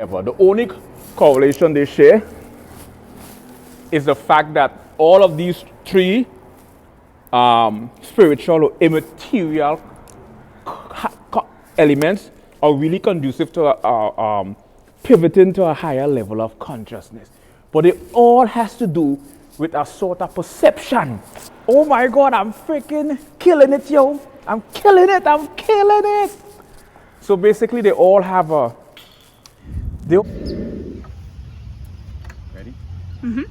The only correlation they share is the fact that all of these three spiritual or immaterial elements are really conducive to pivoting to a higher level of consciousness. But it all has to do with a sort of perception. Oh my God, I'm freaking killing it, yo. I'm killing it, I'm killing it. So basically they all have a... Ready? Mm-hmm.